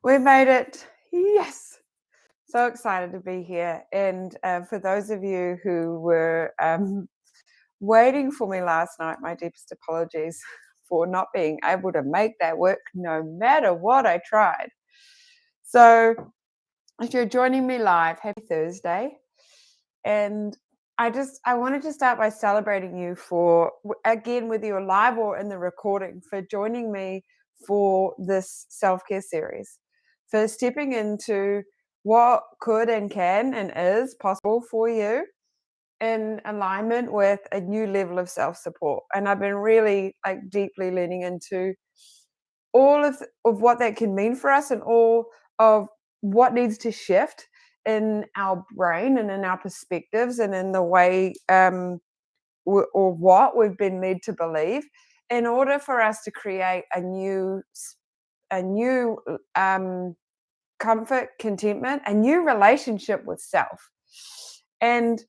We made it. Yes. So excited to be here. And for those of you who were waiting for me last night, my deepest apologies for not being able to make that work no matter what I tried. So if you're joining me live, happy Thursday. And I wanted to start by celebrating you for, again, whether you're live or in the recording, for joining me for this self-care series, for stepping into what could and can and is possible for you in alignment with a new level of self-support. And I've been really deeply leaning into all of what that can mean for us and all of what needs to shift in our brain and in our perspectives and in the way or what we've been led to believe in order for us to create a new comfort, contentment, a new relationship with self. And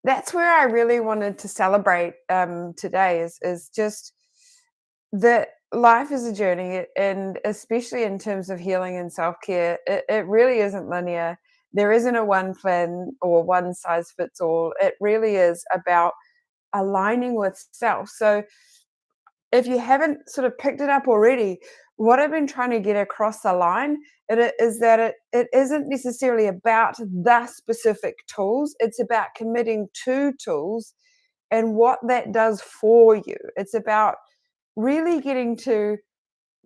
that's where I really wanted to celebrate today is just that life is a journey, and especially in terms of healing and self-care, it really isn't linear. There isn't a one plan or one size fits all. It really is about aligning with self. So if you haven't sort of picked it up already, what I've been trying to get across the line is that it isn't necessarily about the specific tools. It's about committing to tools and what that does for you. It's about really getting to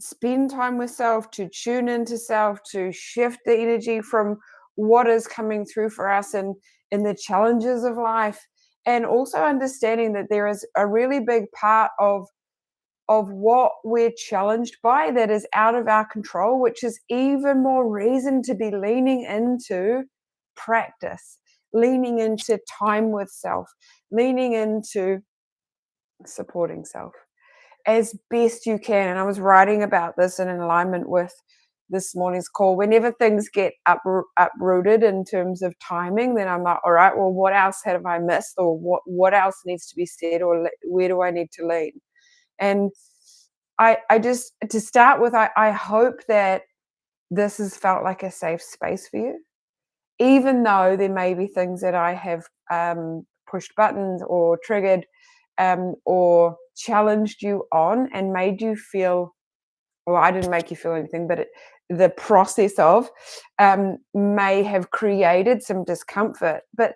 spend time with self, to tune into self, to shift the energy from what is coming through for us in the challenges of life, and also understanding that there is a really big part of what we're challenged by that is out of our control, which is even more reason to be leaning into practice, leaning into time with self, leaning into supporting self as best you can. And I was writing about this in alignment with this morning's call. Whenever things get uprooted in terms of timing, then I'm like, all right, well, what else have I missed, or what else needs to be said, or where do I need to lean? And I just, to start with, I hope that this has felt like a safe space for you, even though there may be things that I have pushed buttons or triggered or challenged you on and made you feel, well, I didn't make you feel anything, but the process of may have created some discomfort. But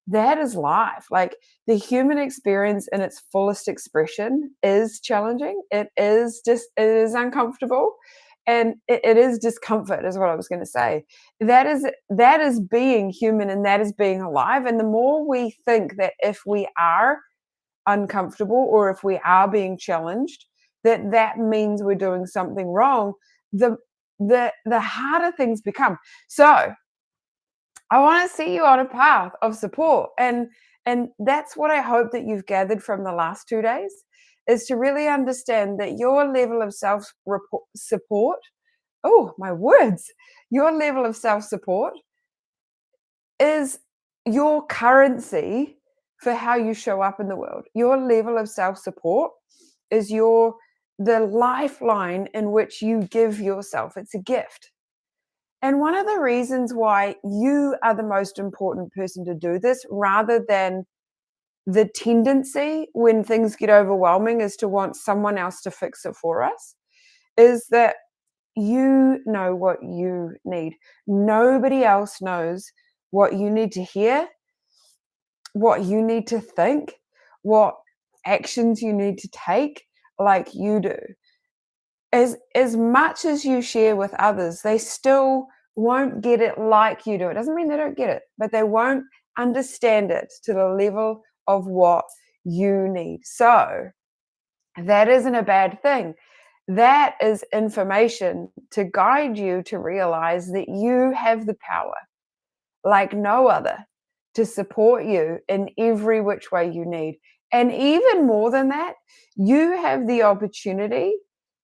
that is life. Like, the human experience in its fullest expression is challenging. It is uncomfortable, and it is discomfort, is what I was going to say. That is being human, and that is being alive. And the more we think that if we are uncomfortable or if we are being challenged, that means we're doing something wrong, the harder things become. So I want to see you on a path of support, and that's what I hope that you've gathered from the last 2 days, is to really understand that your level of self support, oh my words, your level of self support is your currency for how you show up in the world. Your level of self-support is the lifeline in which you give yourself. It's a gift. And one of the reasons why you are the most important person to do this, rather than the tendency when things get overwhelming is to want someone else to fix it for us, is that you know what you need. Nobody else knows what you need to hear, what you need to think, what actions you need to take, like you do. As much as you share with others, they still won't get it like you do. It doesn't mean they don't get it, but they won't understand it to the level of what you need. So that isn't a bad thing. That is information to guide you to realize that you have the power, like no other, to support you in every which way you need. And even more than that, you have the opportunity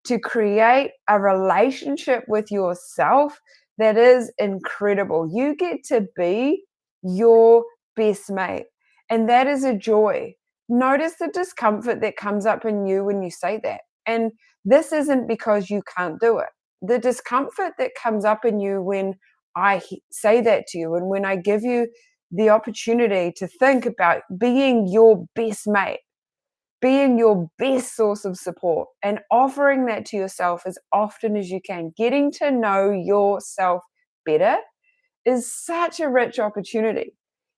to create a relationship with yourself that is incredible. You get to be your best mate, and that is a joy. Notice the discomfort that comes up in you when you say that. And this isn't because you can't do it. the discomfort that comes up in you when say that to you, and when I give you the opportunity to think about being your best mate, being your best source of support, and offering that to yourself as often as you can, getting to know yourself better is such a rich opportunity.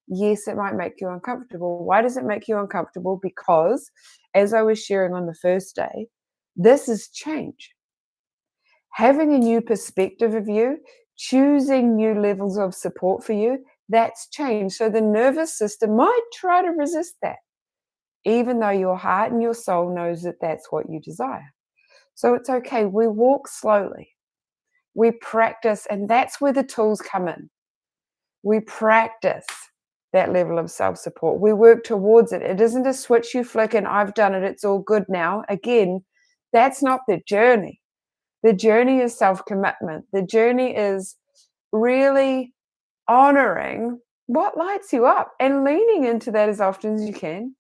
Yes, it might make you uncomfortable. Why does it make you uncomfortable? Because, as I was sharing on the first day, this is change. Having a new perspective of you, choosing new levels of support for you, that's change. So the nervous system might try to resist that, even though your heart and your soul knows that that's what you desire. So it's okay. We walk slowly. We practice, and that's where the tools come in. We practice that level of self-support. We work towards it. It isn't a switch you flick and I've done it, it's all good now. Again, that's not the journey. The journey is self-commitment. The journey is really honoring what lights you up and leaning into that as often as you can,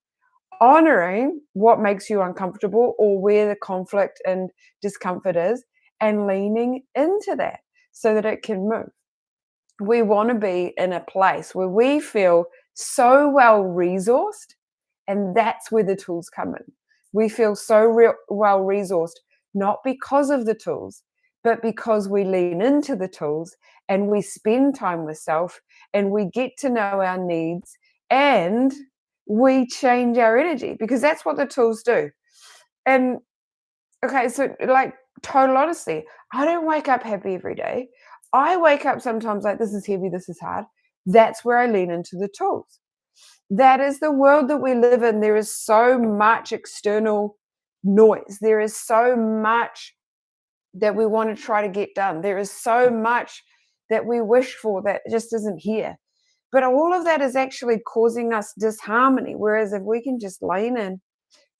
honoring what makes you uncomfortable or where the conflict and discomfort is, and leaning into that so that it can move. We want to be in a place where we feel so well resourced, and that's where the tools come in. We feel so well resourced, not because of the tools, but because we lean into the tools and we spend time with self and we get to know our needs and we change our energy, because that's what the tools do. And okay, so like total honesty, I don't wake up happy every day. I wake up sometimes like, this is heavy, this is hard. That's where I lean into the tools. That is the world that we live in. There is so much external noise. There is so much that we want to try to get done. There is so much that we wish for that just isn't here. But all of that is actually causing us disharmony. Whereas if we can just lean in,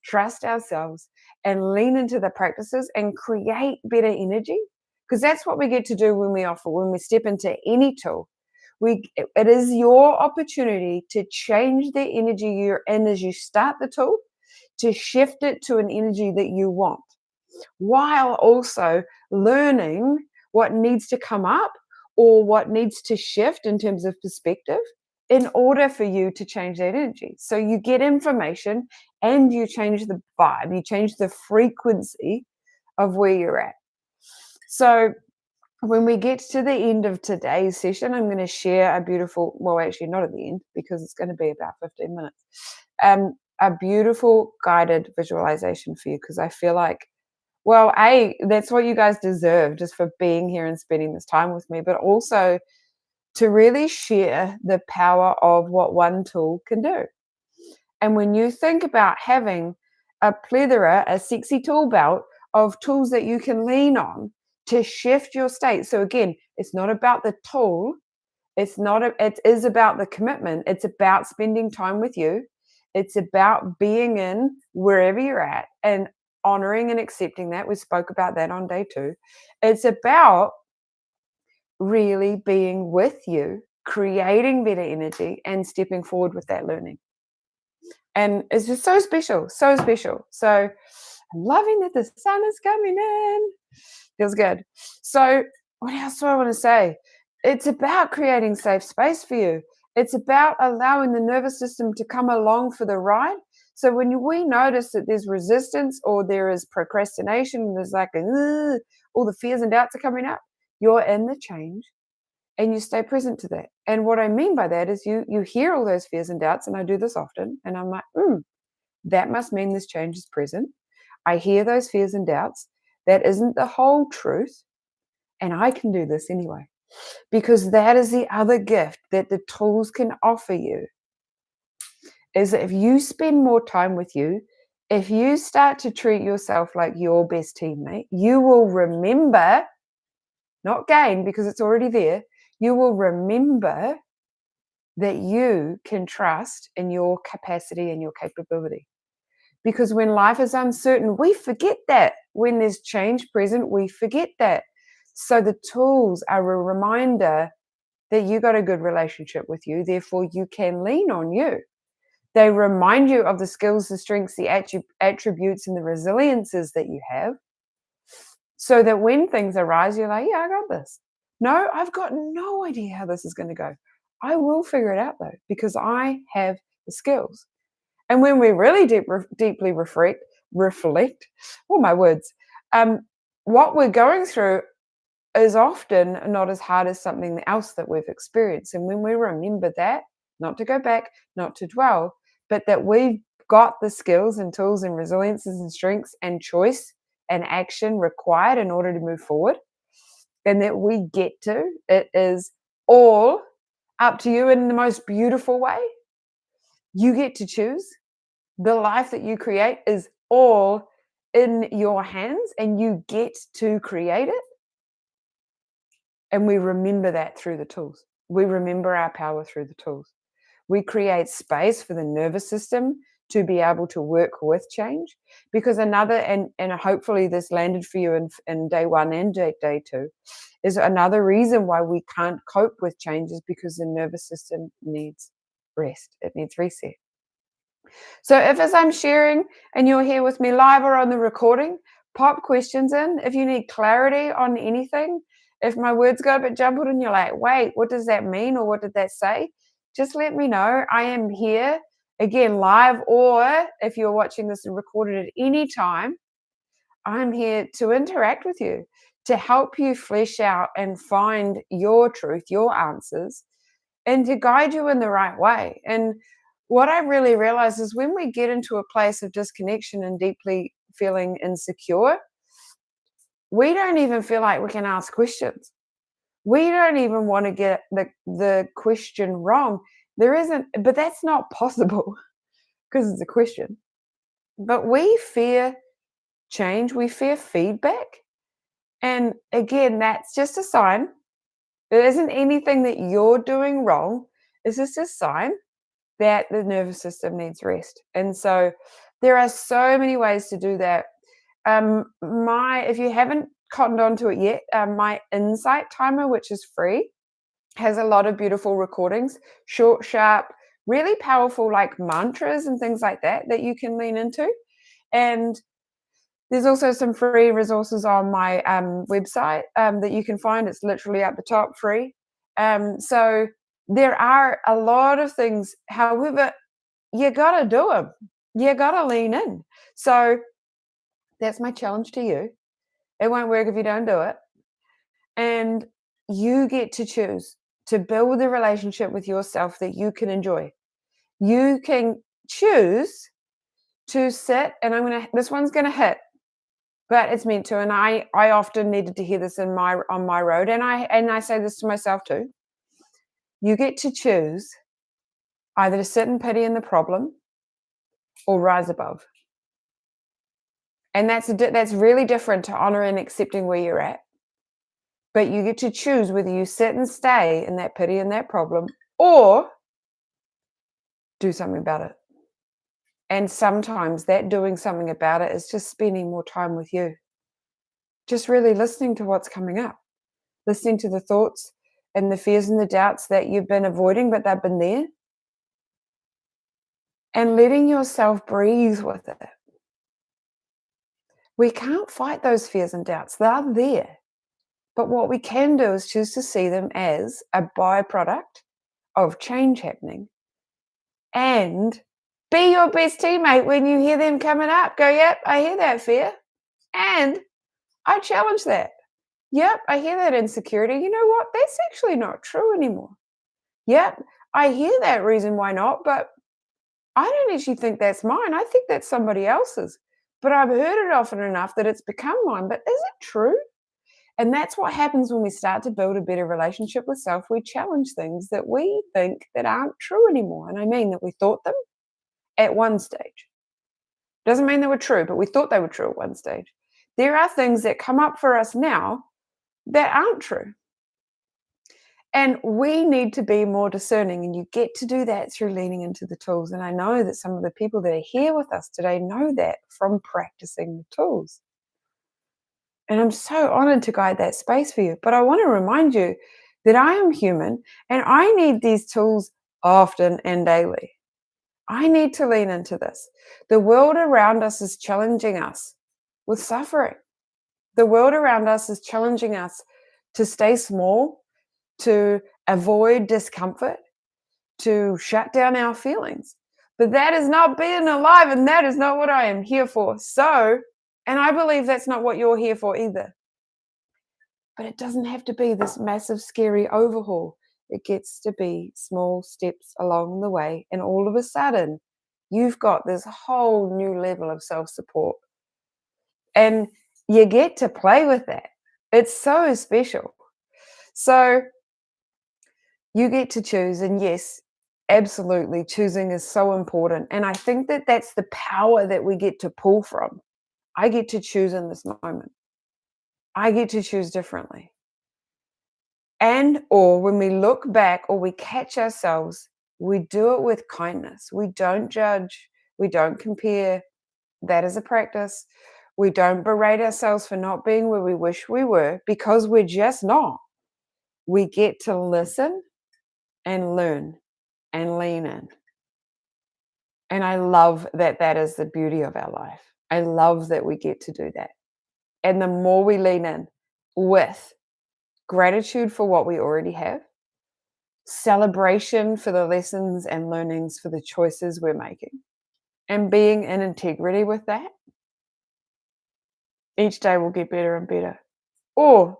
trust ourselves, and lean into the practices and create better energy, because that's what we get to do when we step into any tool. It is your opportunity to change the energy you're in as you start the tool, to shift it to an energy that you want, while also learning what needs to come up or what needs to shift in terms of perspective in order for you to change that energy. So you get information and you change the vibe, you change the frequency of where you're at. So when we get to the end of today's session, I'm going to share a beautiful, well, actually not at the end because it's going to be about 15 minutes, a beautiful guided visualization for you, because I feel like, well, that's what you guys deserve just for being here and spending this time with me, but also to really share the power of what one tool can do. And when you think about having a plethora, a sexy tool belt of tools that you can lean on to shift your state. So again, it's not about the tool. It is about the commitment. It's about spending time with you. It's about being in wherever you're at and honoring and accepting that. We spoke about that on day 2. It's about really being with you, creating better energy and stepping forward with that learning. And it's just so special, so special. So I'm loving that the sun is coming in. Feels good. So what else do I want to say? It's about creating safe space for you. It's about allowing the nervous system to come along for the ride. So when we notice that there's resistance or there is procrastination, there's like all the fears and doubts are coming up, you're in the change and you stay present to that. And what I mean by that is you hear all those fears and doubts, and I do this often, and I'm like, that must mean this change is present. I hear those fears and doubts. That isn't the whole truth, and I can do this anyway. Because that is the other gift that the tools can offer you, is that if you spend more time with you, if you start to treat yourself like your best teammate, you will remember, not gain because it's already there, you will remember that you can trust in your capacity and your capability. Because when life is uncertain, we forget that. When there's change present, we forget that. So the tools are a reminder that you got a good relationship with you, therefore you can lean on you. They remind you of the skills, the strengths, the attributes, and the resiliences that you have, so that when things arise, you're like, yeah, I got this. No, I've got no idea how this is going to go. I will figure it out though, because I have the skills. And when we really deeply reflect, all my words, um, what we're going through is often not as hard as something else that we've experienced. And when we remember that, not to go back, not to dwell, but that we've got the skills and tools and resiliences and strengths and choice and action required in order to move forward, and that we get to, it is all up to you in the most beautiful way. You get to choose. The life that you create is all in your hands, and you get to create it. And we remember that through the tools. We remember our power through the tools. We create space for the nervous system to be able to work with change. Because another, and hopefully this landed for you in day one and day two, is another reason why we can't cope with change is because the nervous system needs rest. It needs reset. So if, as I'm sharing and you're here with me live or on the recording, pop questions in. If you need clarity on anything, if my words go a bit jumbled and you're like, wait, what does that mean? Or what did that say? Just let me know. I am here again live, or if you're watching this recorded at any time, I'm here to interact with you, to help you flesh out and find your truth, your answers, and to guide you in the right way. And what I really realize is when we get into a place of disconnection and deeply feeling insecure, we don't even feel like we can ask questions. We don't even want to get the question wrong. There isn't, but that's not possible because it's a question. But we fear change, we fear feedback. And again, that's just a sign. It isn't anything that you're doing wrong. It's just a sign that the nervous system needs rest. And so there are so many ways to do that. If you haven't cottoned onto it yet, my insight timer, which is free, has a lot of beautiful recordings, short, sharp, really powerful, like mantras and things like that that you can lean into. And there's also some free resources on my website that you can find. It's literally at the top, free. So there are a lot of things. However, you got to do them. You got to lean in. So that's my challenge to you. It won't work if you don't do it. And you get to choose to build a relationship with yourself that you can enjoy. You can choose to sit, and this one's going to hit, but it's meant to. And I often needed to hear this on my road. And I say this to myself too. You get to choose either to sit in pity in the problem or rise above. And that's really different to honor and accepting where you're at. But you get to choose whether you sit and stay in that pity and that problem or do something about it. And sometimes that doing something about it is just spending more time with you. Just really listening to what's coming up, listening to the thoughts and the fears and the doubts that you've been avoiding, but they've been there. And letting yourself breathe with it. We can't fight those fears and doubts. They're there. But what we can do is choose to see them as a byproduct of change happening. And be your best teammate when you hear them coming up. Go, yep, I hear that fear. And I challenge that. Yep, I hear that insecurity. You know what? That's actually not true anymore. Yep, I hear that reason why not, but I don't actually think that's mine. I think that's somebody else's. But I've heard it often enough that it's become mine. But is it true? And that's what happens when we start to build a better relationship with self. We challenge things that we think that aren't true anymore. And I mean that we thought them at one stage. Doesn't mean they were true, but we thought they were true at one stage. There are things that come up for us now that aren't true. And we need to be more discerning, and you get to do that through leaning into the tools. And I know that some of the people that are here with us today know that from practicing the tools. And I'm so honored to guide that space for you. But I want to remind you that I am human and I need these tools often and daily. I need to lean into this. The world around us is challenging us with suffering. The world around us is challenging us to stay small, to avoid discomfort, to shut down our feelings. But that is not being alive, and that is not what I am here for. So, and I believe that's not what you're here for either. But it doesn't have to be this massive, scary overhaul. It gets to be small steps along the way. And all of a sudden, you've got this whole new level of self support. And you get to play with that. It's so special. So you get to choose. And yes, absolutely, choosing is so important. And I think that that's the power that we get to pull from. I get to choose in this moment. I get to choose differently. And or when we look back or we catch ourselves, we do it with kindness. We don't judge. We don't compare. That is a practice. We don't berate ourselves for not being where we wish we were because we're just not. We get to listen and learn and lean in. And I love that that is the beauty of our life. I love that we get to do that. And the more we lean in with gratitude for what we already have, celebration for the lessons and learnings for the choices we're making, and being in integrity with that, each day will get better and better. Or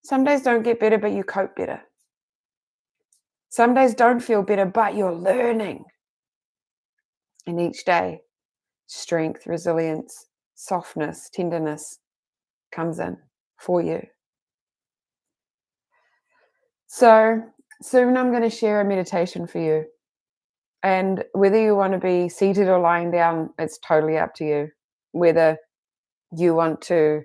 some days don't get better, but you cope better. Some days don't feel better, but you're learning. And each day, strength, resilience, softness, tenderness comes in for you. So soon I'm going to share a meditation for you. And whether you want to be seated or lying down, it's totally up to you. Whether you want to,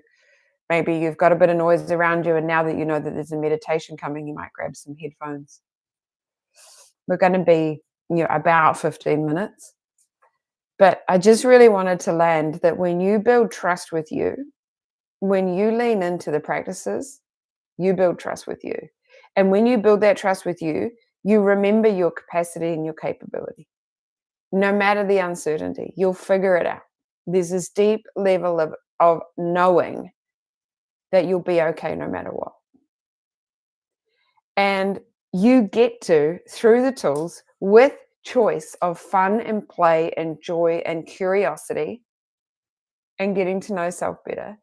maybe you've got a bit of noise around you, and now that you know that there's a meditation coming, you might grab some headphones. We're going to be, about 15 minutes. But I just really wanted to land that when you build trust with you, when you lean into the practices, you build trust with you. And when you build that trust with you, you remember your capacity and your capability. No matter the uncertainty, you'll figure it out. There's this deep level of knowing that you'll be okay no matter what. And you get to, through the tools, with choice of fun and play and joy and curiosity and getting to know self better,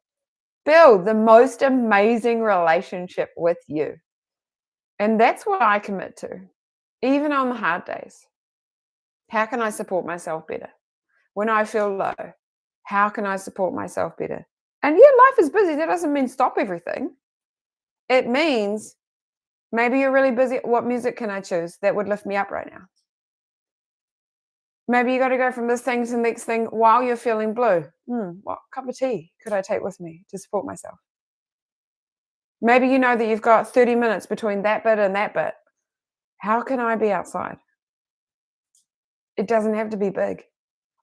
build the most amazing relationship with you. And that's what I commit to, even on the hard days. How can I support myself better? When I feel low, how can I support myself better? And yeah, life is busy. That doesn't mean stop everything. It means maybe you're really busy. What music can I choose that would lift me up right now? Maybe you got to go from this thing to the next thing while you're feeling blue. What cup of tea could I take with me to support myself? Maybe you know that you've got 30 minutes between that bit and that bit. How can I be outside? It doesn't have to be big.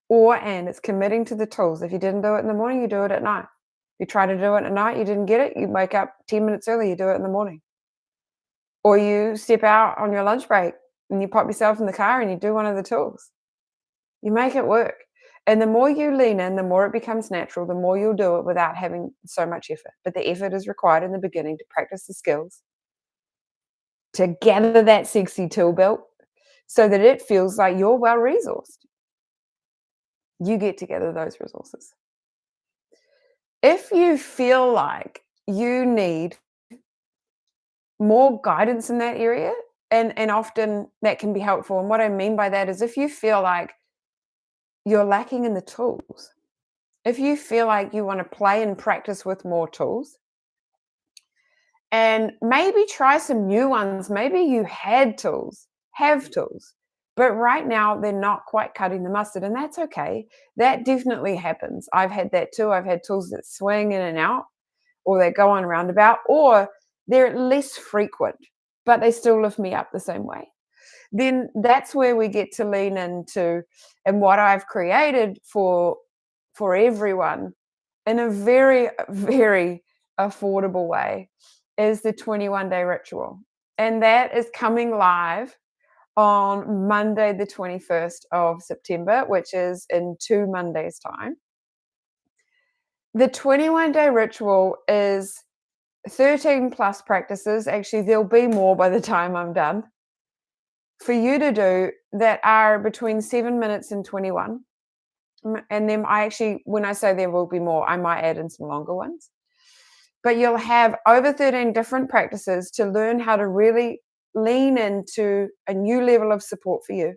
And it's committing to the tools. If you didn't do it in the morning, you do it at night. You try to do it at night, you didn't get it, you wake up 10 minutes early, you do it in the morning. Or you step out on your lunch break and you pop yourself in the car and you do one of the tools. You make it work. And the more you lean in, the more it becomes natural, the more you'll do it without having so much effort. But the effort is required in the beginning to practice the skills, to gather that sexy tool belt so that it feels like you're well resourced. You get to gather those resources. If you feel like you need more guidance in that area, and often that can be helpful. And what I mean by that is if you feel like you're lacking in the tools, if you feel like you want to play and practice with more tools, and maybe try some new ones. Maybe you have tools, but right now they're not quite cutting the mustard, and that's okay. That definitely happens. I've had that too. I've had tools that swing in and out, or they go on roundabout, or they're less frequent, but they still lift me up the same way. Then that's where we get to lean into, and what I've created for everyone in a very, very affordable way is the 21-day ritual. And that is coming live on Monday, the 21st of September, which is in 2 Mondays' time. The 21-day ritual is 13 plus practices. Actually, there'll be more by the time I'm done for you to do that are between 7 minutes and 21. And then when I say there will be more, I might add in some longer ones. But you'll have over 13 different practices to learn how to really lean into a new level of support for you.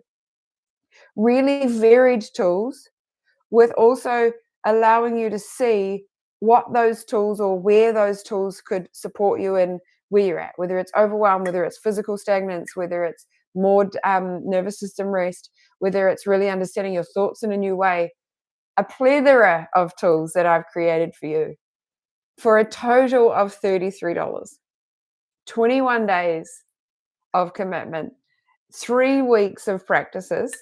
Really varied tools with also allowing you to see what those tools or where those tools could support you in where you're at, whether it's overwhelm, whether it's physical stagnance, whether it's more nervous system rest, whether it's really understanding your thoughts in a new way. A plethora of tools that I've created for you for a total of $33. 21 days of commitment, 3 weeks of practices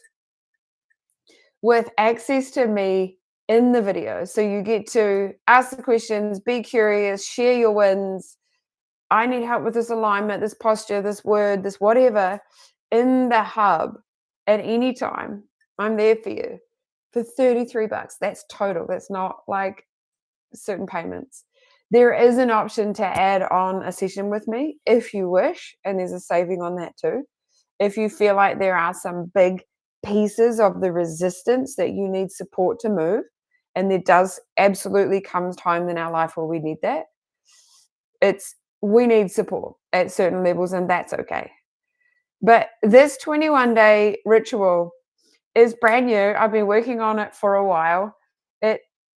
with access to me in the video. So you get to ask the questions, be curious, share your wins. I need help with this alignment, this posture, this word, this whatever in the hub at any time. I'm there for you for $33. That's total. That's not like certain payments. There is an option to add on a session with me if you wish, and there's a saving on that too. If you feel like there are some big pieces of the resistance that you need support to move, and there does absolutely come time in our life where we need that. We need support at certain levels, and that's okay. But this 21-day ritual is brand new. I've been working on it for a while.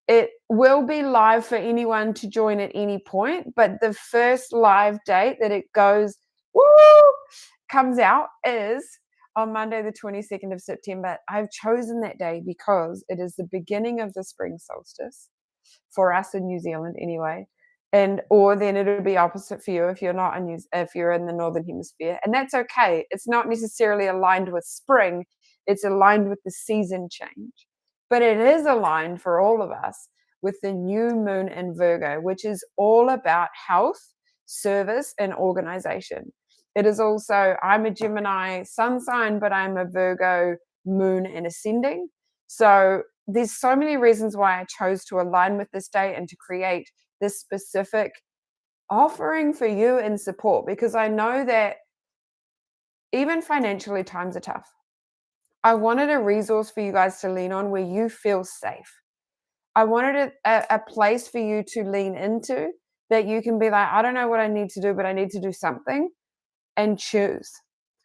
It will be live for anyone to join at any point, but the first live date that it comes out is on Monday, the 22nd of September. I've chosen that day because it is the beginning of the spring solstice for us in New Zealand anyway. Or then it'll be opposite for you if you're not if you're in the northern hemisphere, and that's okay. It's not necessarily aligned with spring, it's aligned with the season change, but it is aligned for all of us with the new moon in Virgo, which is all about health, service, and organization. It is also, I'm a Gemini sun sign, but I'm a Virgo moon and ascending. So there's so many reasons why I chose to align with this day and to create this specific offering for you in support, because I know that even financially times are tough. I wanted a resource for you guys to lean on where you feel safe. I wanted a place for you to lean into that you can be like, I don't know what I need to do, but I need to do something, and choose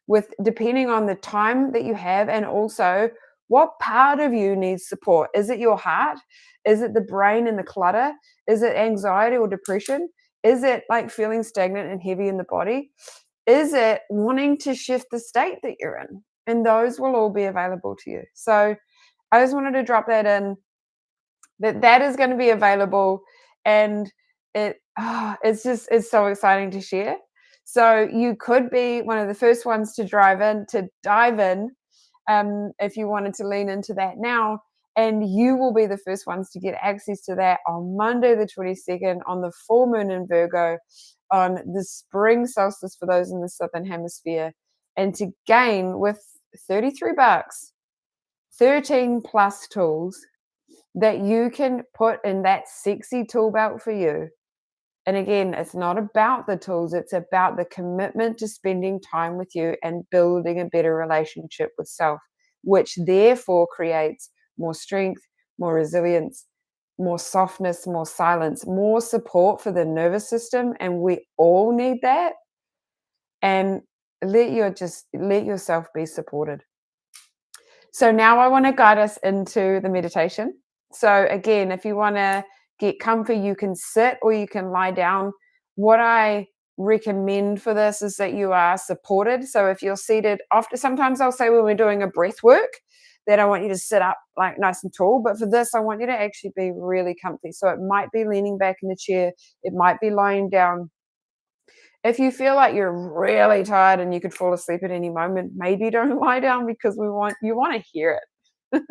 with depending on the time that you have, and also what part of you needs support. Is it your heart? Is it the brain and the clutter? Is it anxiety or depression? Is it like feeling stagnant and heavy in the body? Is it wanting to shift the state that you're in? And those will all be available to you. So I just wanted to drop that in, that is going to be available, and it's so exciting to share. So you could be one of the first ones to dive in, if you wanted to lean into that now, and you will be the first ones to get access to that on Monday the 22nd, on the full moon in Virgo, on the spring solstice for those in the southern hemisphere, and to gain with $33, 13 plus tools that you can put in that sexy tool belt for you. And again, it's not about the tools, it's about the commitment to spending time with you and building a better relationship with self, which therefore creates more strength, more resilience, more softness, more silence, more support for the nervous system. And we all need that. And let yourself be supported. So now I want to guide us into the meditation. So again, if you want to get comfy, you can sit or you can lie down. What I recommend for this is that you are supported. So if you're seated, sometimes I'll say when we're doing a breath work that I want you to sit up like nice and tall, but for this I want you to actually be really comfy. So it might be leaning back in the chair, it might be lying down. If you feel like you're really tired and you could fall asleep at any moment, maybe don't lie down, because you want to hear it.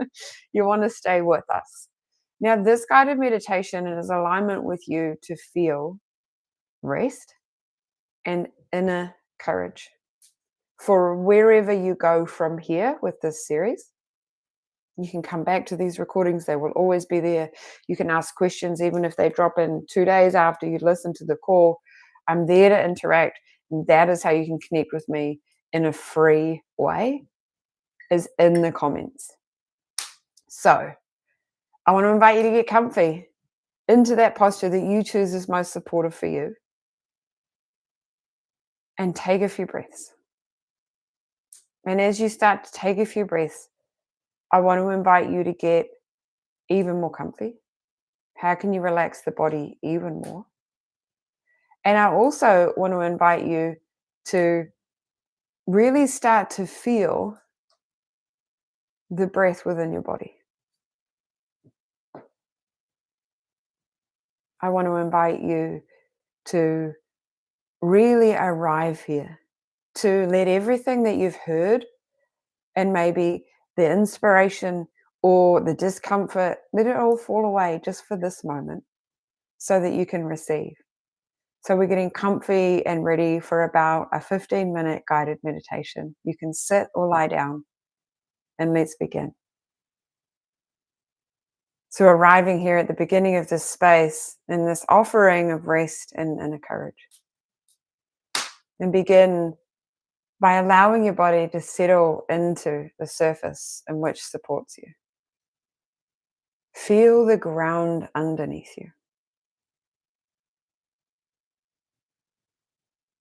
You want to stay with us. Now, this guided meditation is alignment with you to feel rest and inner courage for wherever you go from here with this series. You can come back to these recordings. They will always be there. You can ask questions even if they drop in 2 days after you listen to the call. I'm there to interact, and that is how you can connect with me in a free way, is in the comments. So I want to invite you to get comfy into that posture that you choose is most supportive for you, and take a few breaths. And as you start to take a few breaths, I want to invite you to get even more comfy. How can you relax the body even more? And I also want to invite you to really start to feel the breath within your body. I want to invite you to really arrive here, to let everything that you've heard and maybe the inspiration or the discomfort, let it all fall away just for this moment so that you can receive. So we're getting comfy and ready for about a 15-minute guided meditation. You can sit or lie down, and let's begin. So arriving here at the beginning of this space in this offering of rest and inner courage. And begin by allowing your body to settle into the surface in which supports you. Feel the ground underneath you.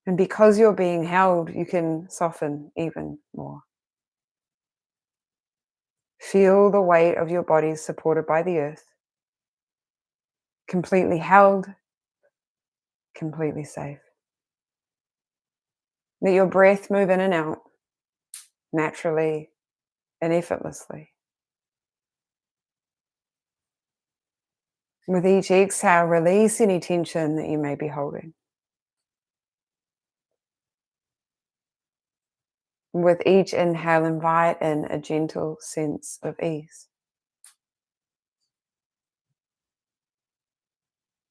And because you're being held, you can soften even more. Feel the weight of your body supported by the earth. Completely held, completely safe. Let your breath move in and out naturally and effortlessly. With each exhale, release any tension that you may be holding. With each inhale, invite in a gentle sense of ease.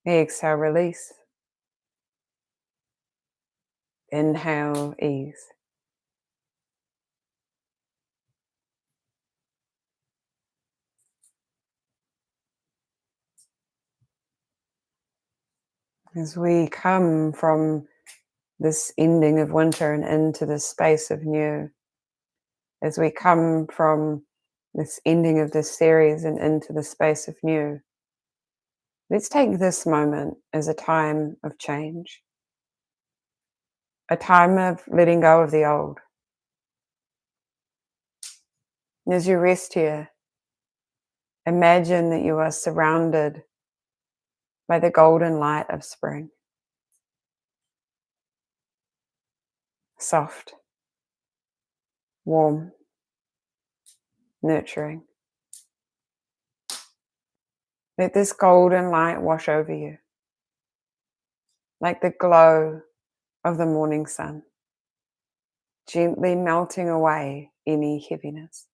Exhale, release. Inhale, ease. As we come from this ending of winter and into this space of new, as we come from this ending of this series and into the space of new, let's take this moment as a time of change, a time of letting go of the old. And as you rest here, imagine that you are surrounded by the golden light of spring. Soft, warm, nurturing. Let this golden light wash over you, like the glow of the morning sun, gently melting away any heaviness.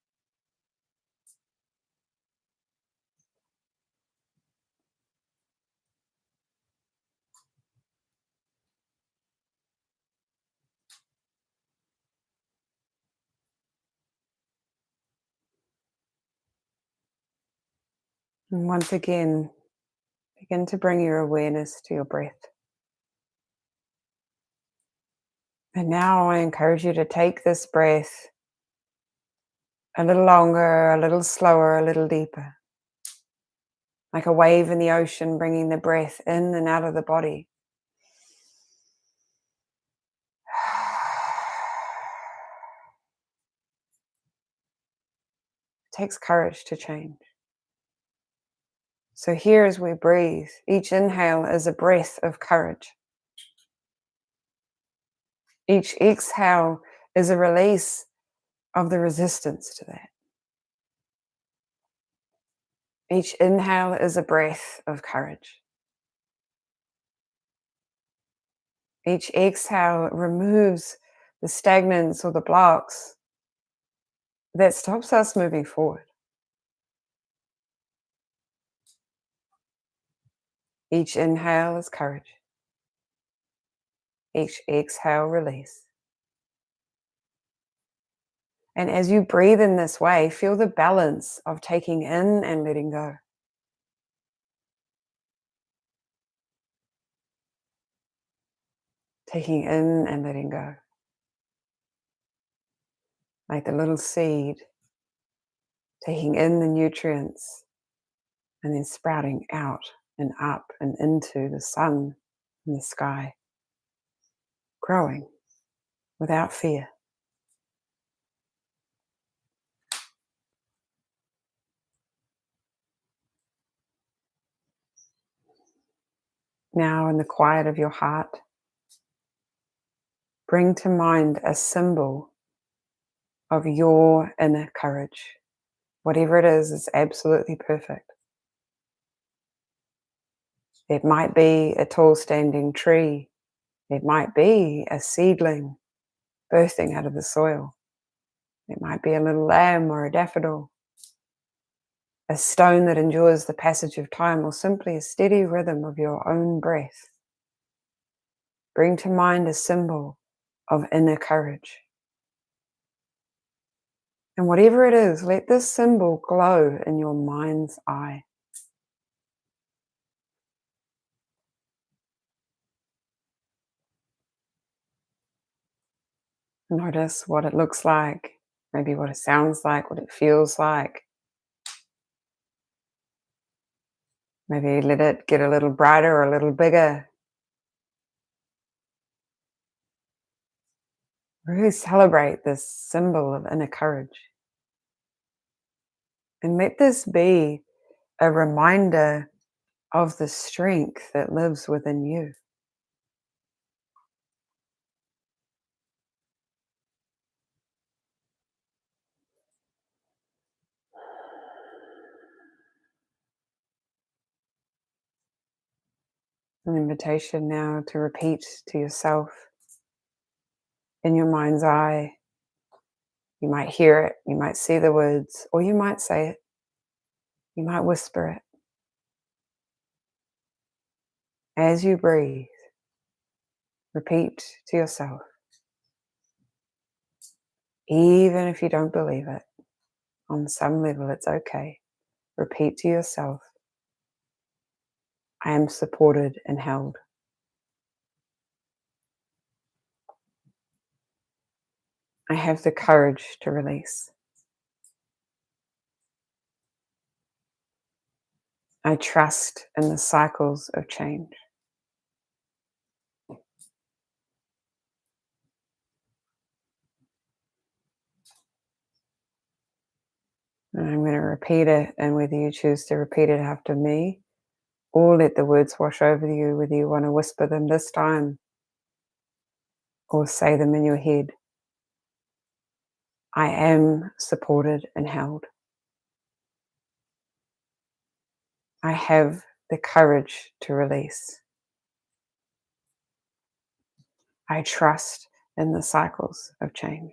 And once again, begin to bring your awareness to your breath. And now I encourage you to take this breath a little longer, a little slower, a little deeper. Like a wave in the ocean, bringing the breath in and out of the body. It takes courage to change. So here as we breathe, each inhale is a breath of courage. Each exhale is a release of the resistance to that. Each inhale is a breath of courage. Each exhale removes the stagnance or the blocks that stops us moving forward. Each inhale is courage. Each exhale, release. And as you breathe in this way, feel the balance of taking in and letting go. Taking in and letting go. Like the little seed, taking in the nutrients and then sprouting out and up and into the sun and the sky, growing without fear. Now, in the quiet of your heart, bring to mind a symbol of your inner courage. Whatever it is absolutely perfect. It might be a tall standing tree. It might be a seedling bursting out of the soil. It might be a little lamb or a daffodil, a stone that endures the passage of time, or simply a steady rhythm of your own breath. Bring to mind a symbol of inner courage. And whatever it is, let this symbol glow in your mind's eye. Notice what it looks like, maybe what it sounds like, what it feels like. Maybe let it get a little brighter or a little bigger. Really celebrate this symbol of inner courage. And let this be a reminder of the strength that lives within you. An invitation now to repeat to yourself in your mind's eye. You might hear it, you might see the words, or you might say it. You might whisper it. As you breathe, repeat to yourself. Even if you don't believe it, on some level it's okay. Repeat to yourself, I am supported and held. I have the courage to release. I trust in the cycles of change. And I'm going to repeat it, and whether you choose to repeat it after me or let the words wash over you, whether you want to whisper them this time or say them in your head. I am supported and held. I have the courage to release. I trust in the cycles of change.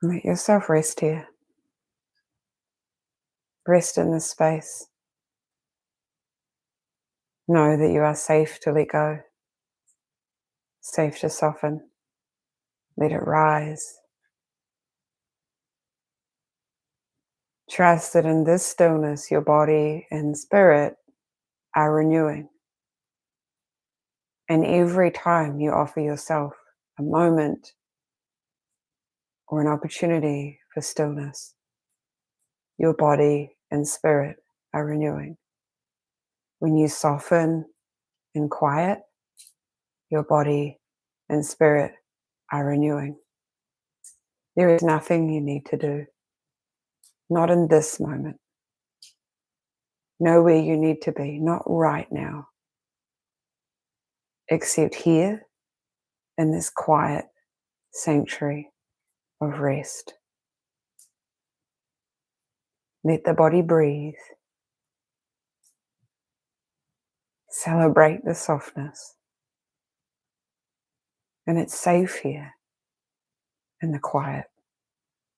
Let yourself rest here. Rest in this space. Know that you are safe to let go, safe to soften. Let it rise. Trust that in this stillness, your body and spirit are renewing. And every time you offer yourself a moment or an opportunity for stillness, your body and spirit are renewing. When you soften and quiet, your body and spirit are renewing. There is nothing you need to do. Not in this moment. Nowhere you need to be. Not right now. Except here in this quiet sanctuary of rest. Let the body breathe. Celebrate the softness. And it's safe here in the quiet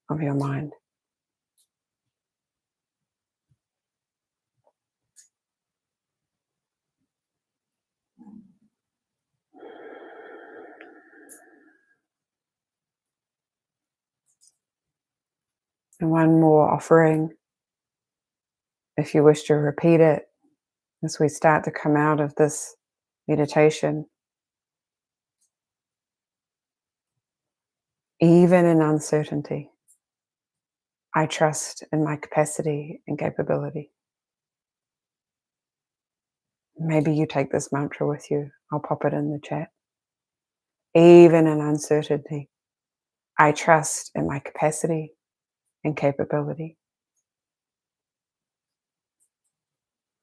of your mind. And one more offering, if you wish to repeat it as we start to come out of this meditation. Even in uncertainty, I trust in my capacity and capability. Maybe you take this mantra with you. I'll pop it in the chat. Even in uncertainty, I trust in my capacity and capability.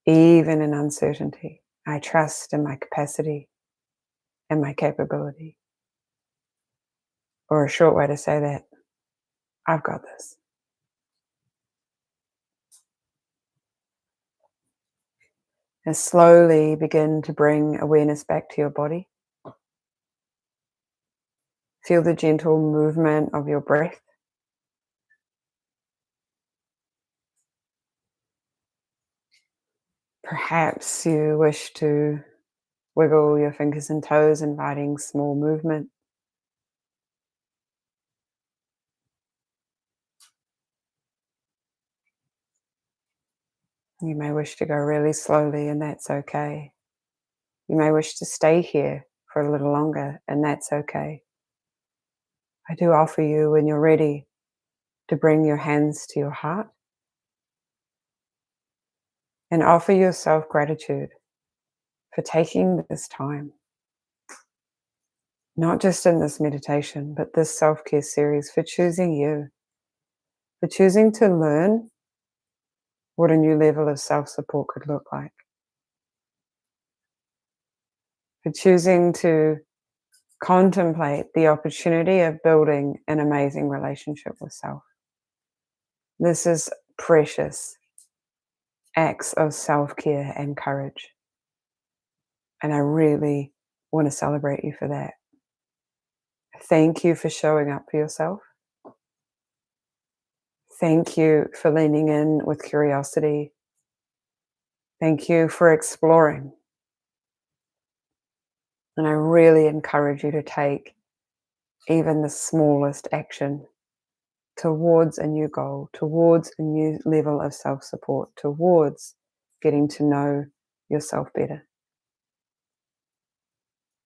Even in uncertainty, I trust in my capacity and my capability. Or a short way to say that, I've got this. And slowly begin to bring awareness back to your body. Feel the gentle movement of your breath. Perhaps you wish to wiggle your fingers and toes, inviting small movement. You may wish to go really slowly, and that's okay. You may wish to stay here for a little longer, and that's okay. I do offer you, when you're ready, to bring your hands to your heart and offer yourself gratitude for taking this time, not just in this meditation, but this self-care series, for choosing you, for choosing to learn what a new level of self-support could look like, for choosing to contemplate the opportunity of building an amazing relationship with self. This is precious acts of self-care and courage. And I really want to celebrate you for that. Thank you for showing up for yourself. Thank you for leaning in with curiosity. Thank you for exploring. And I really encourage you to take even the smallest action towards a new goal, towards a new level of self-support, towards getting to know yourself better.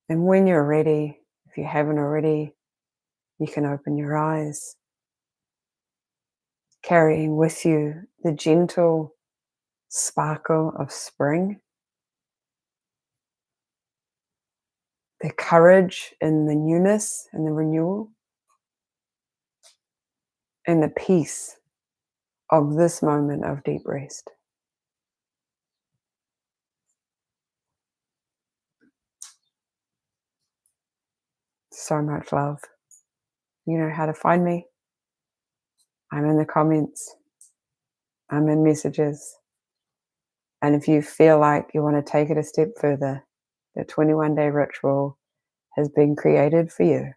And when you're ready, if you haven't already, you can open your eyes, carrying with you the gentle sparkle of spring, the courage and the newness and the renewal, and the peace of this moment of deep rest. So much love. You know how to find me. I'm in the comments. I'm in messages. And if you feel like you want to take it a step further, the 21-day ritual has been created for you.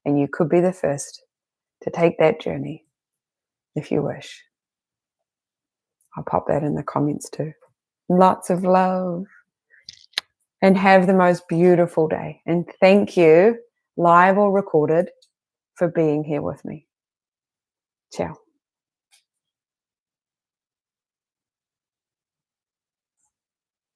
And you could be the first to take that journey if you wish. I'll pop that in the comments too. Lots of love. And have the most beautiful day. And thank you, live or recorded, for being here with me. Ciao.